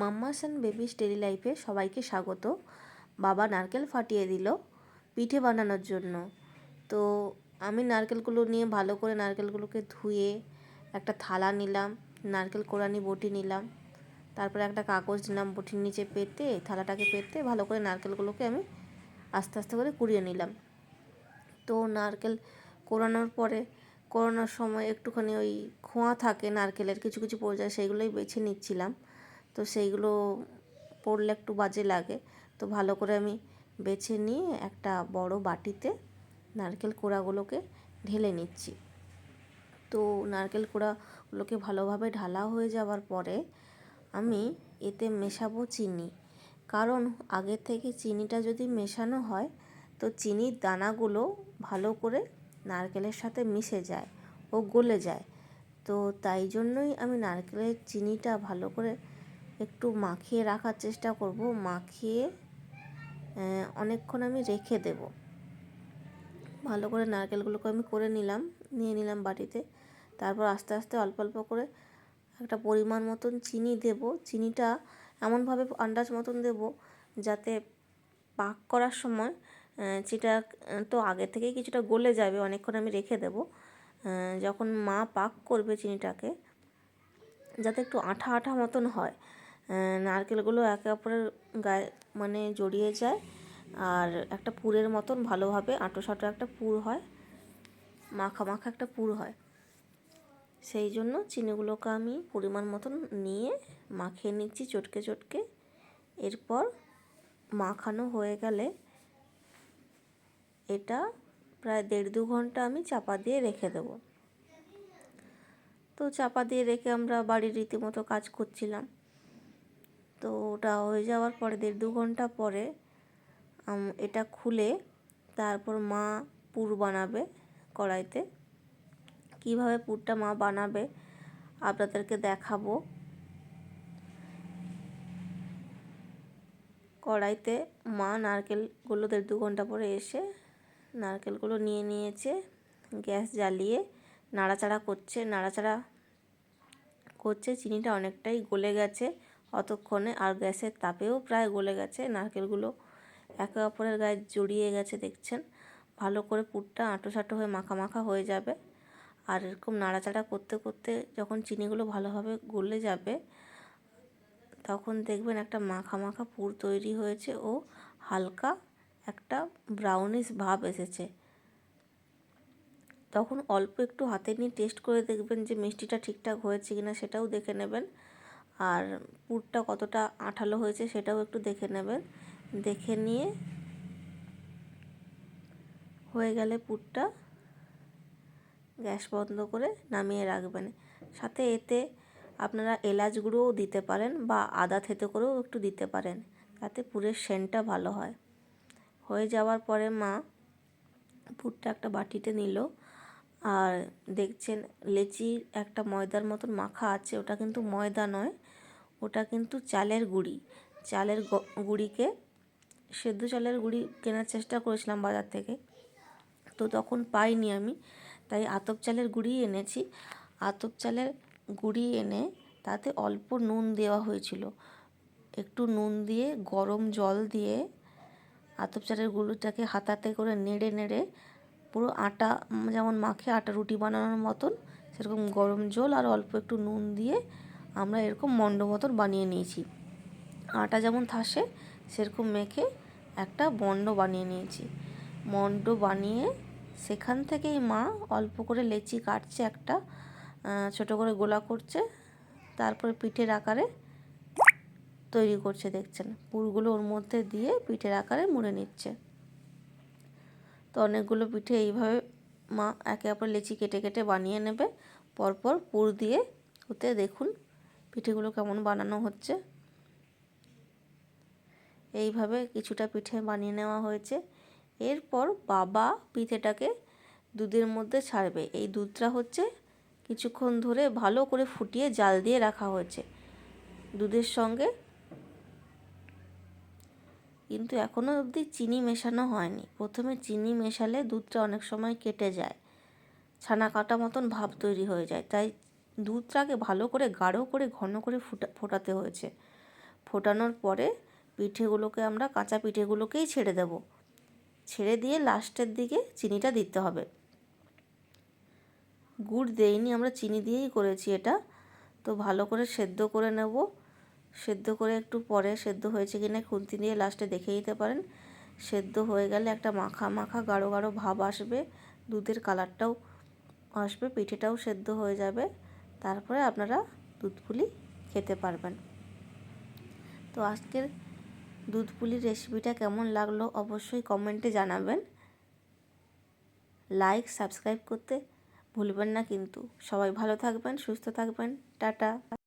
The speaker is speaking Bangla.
মাম্মাস অ্যান্ড বেবিস ডেইলি লাইফে সবাইকে স্বাগত। বাবা নারকেল ফাটিয়ে দিল পিঠে বানানোর জন্য। তো আমি নারকেলগুলো নিয়ে ভালো করে নারকেলগুলোকে ধুয়ে একটা থালা নিলাম, নারকেল কোড়ানি বটি নিলাম, তারপরে একটা কাগজ নিলাম, বটির নিচে পেতে থালাটাকে পেতে ভালো করে নারকেলগুলোকে আমি আস্তে আস্তে করে কুড়িয়ে নিলাম। তো নারকেল কোড়ানোর পরে কোড়ানোর সময় একটুখানি ওই খোঁয়া থাকে নারকেলের, কিছু কিছু পড়ে যায়, সেইগুলোই বেছে নিচ্ছিলাম। তো সেইগুলো পড়লে একটু বাজে লাগে, তো ভালো করে আমি বেছে নিয়ে একটা বড় বাটিতে নারকেল কোড়াগুলোকে ঢেলে নিচ্ছি। তো নারকেল কোড়াগুলোকে ভালোভাবে ঢালা হয়ে যাওয়ার পরে আমি এতে মেশাবো চিনি, কারণ আগে থেকে চিনিটা যদি মেশানো হয় তো চিনির দানাগুলো ভালো করে নারকেলের সাথে মিশে যায় ও গলে যায়। তো তাই জন্যই আমি নারকেলের চিনিটা ভালো করে একটু মাখিয়ে রাখার চেষ্টা করব। মাখিয়ে অনেকক্ষণ আমি রেখে দেব। ভালো করে নারকেলগুলোকে আমি করে নিয়ে নিলাম বাটিতে। তারপর আস্তে আস্তে অল্প অল্প করে একটা পরিমাণ মতন চিনি দেব। চিনিটা এমনভাবে আন্দাজ মতন দেব যাতে পাক করার সময় চিটা তো আগে থেকেই কিছুটা গলে যাবে, অনেকক্ষণ আমি রেখে দেব। যখন মা পাক করবে চিনিটাকে যাতে একটু আঠা আঠা মতন হয়, নারকেলগুলো একে অপরের গায়ে মানে জড়িয়ে যায় আর একটা পুরের মতন ভালোভাবে আঁটো সাঁটো একটা পুর হয়, মাখা মাখা একটা পুর হয়। সেই জন্য চিনিগুলোকে আমি পরিমাণ মতন নিয়ে মাখিয়ে নিচ্ছি চটকে চটকে। এরপর মাখানো হয়ে গেলে এটা প্রায় 1.5-2 ঘন্টা আমি চাপা দিয়ে রেখে দেবো। তো চাপা দিয়ে রেখে আমরা বাড়ির রীতিমতো কাজ করছিলাম। তো ওটা হয়ে যাওয়ার পরে 1.5-2 ঘন্টা পরে এটা খুলে তারপর মা পুর বানাবে কড়াইতে। কিভাবে পুরটা মা বানাবে আপনাদেরকে দেখাবো। কড়াইতে মা নারকেলগুলো 1.5-2 ঘন্টা পরে এসে নারকেলগুলো নিয়ে নিয়েছে, গ্যাস জ্বালিয়ে নাড়াচাড়া করছে। চিনিটা অনেকটাই গলে গেছে অতক্ষণে, আর গ্যাসের তাপেও প্রায় গলে গেছে। নারকেলগুলো একে অপরের গায়ে জড়িয়ে গেছে দেখছেন। ভালো করে পুরটা আঁটো সাঁটো হয়ে মাখা মাখা হয়ে যাবে। আর এরকম নাড়াচাড়া করতে করতে যখন চিনিগুলো ভালোভাবে গলে যাবে তখন দেখবেন একটা মাখা মাখা পুর তৈরি হয়েছে ও হালকা একটা ব্রাউনিশ ভাব এসেছে। তখন অল্প একটু হাতে নিয়ে টেস্ট করে দেখবেন যে মিষ্টিটা ঠিকঠাক হয়েছে কিনা, সেটাও দেখে নেবেন। আর পুরটা কতটা আঠালো হয়েছে সেটাও একটু দেখে নেবেন। দেখে নিয়ে হয়ে গেলে পুরটা গ্যাস বন্ধ করে নামিয়ে রাখবেন। সাথে এতে আপনারা এলাচ গুঁড়োও দিতে পারেন বা আদা থেতো করেও একটু দিতে পারেন, তাতে পুরের সেন্টটা ভালো হয়। হয়ে যাওয়ার পরে মা পুরটা একটা বাটিতে নিল। আর দেখছেন লেচির একটা ময়দার মতন মাখা আছে, ওটা কিন্তু ময়দা নয়, ওটা কিন্তু চালের গুঁড়ি। চালের গুঁড়িকে সেদ্ধ চালের গুঁড়ি কেনার চেষ্টা করেছিলাম বাজার থেকে, তো তখন পাইনি আমি, তাই আতপ চালের গুঁড়ি এনেছি। আতপ চালের গুঁড়ি এনে তাতে অল্প নুন দেওয়া হয়েছিল। একটু নুন দিয়ে গরম জল দিয়ে আতপ চালের গুঁড়িটাকে হাতাতে করে নেড়ে নেড়ে পুরো আটা যেমন মাখে আটা রুটি বানানোর মতন সেরকম গরম জল আর অল্প একটু নুন দিয়ে আমরা এরকম মণ্ড মতন বানিয়ে নিয়েছি। আটা যেমন থাসে সেরকম মেখে একটা মণ্ড বানিয়ে নিয়েছি। মণ্ড বানিয়ে সেখান থেকেই মা অল্প করে লেচি কাটছে, একটা ছোট করে গোলা করছে, তারপরে পিঠের আকারে তৈরি করছে দেখছেন। পুরগুলো ওর মধ্যে দিয়ে পিঠের আকারে মুড়ে নিচ্ছে। তো অনেকগুলো পিঠে এইভাবে মা একে অপর লেচি কেটে কেটে বানিয়ে নেবে পরপর পুর দিয়ে। ওতে দেখুন পিঠেগুলো কেমন বানানো হচ্ছে। এইভাবে কিছুটা পিঠে বানিয়ে নেওয়া হয়েছে। এরপর বাবা পিঠেটাকে দুধের মধ্যে ছাড়বে। এই দুধটা হচ্ছে কিছুক্ষণ ধরে ভালো করে ফুটিয়ে জাল দিয়ে রাখা হয়েছে দুধের সঙ্গে, কিন্তু এখনও অবধি চিনি মেশানো হয়নি। প্রথমে চিনি মেশালে দুধটা অনেক সময় কেটে যায়, ছানা কাটা মতন ভাব তৈরি হয়ে যায়, তাই দুধটাকে ভালো করে গাঢ় করে ঘন করে ফোটাতে হয়েছে। ফোটানোর পরে পিঠেগুলোকে আমরা কাঁচা পিঠেগুলোকেই ছেড়ে দেব, ছেড়ে দিয়ে লাস্টের দিকে চিনিটা দিতে হবে। গুড় দেইনি, আমরা চিনি দিয়েই করেছি এটা। তো ভালো করে সেদ্ধ করে নেব। সেদ্ধ করে একটু পরে সেদ্ধ হয়েছে কিনা খুন্তি দিয়ে লাস্টে দেখে নিতে পারেন। সেদ্ধ হয়ে গেলে একটা মাখা মাখা গাঢ় গাঢ় ভাব আসবে, দুধের কালারটাও আসবে, পিঠেটাও সেদ্ধ হয়ে যাবে। তারপরে আপনারা দুধ পুলি খেতে পারবেন। তো আজকের দুধ পুলির রেসিপিটা কেমন লাগলো অবশ্যই কমেন্টে জানাবেন। লাইক সাবস্ক্রাইব করতে ভুলবেন না কিন্তু। সবাই ভালো থাকবেন, সুস্থ থাকবেন। টাটা।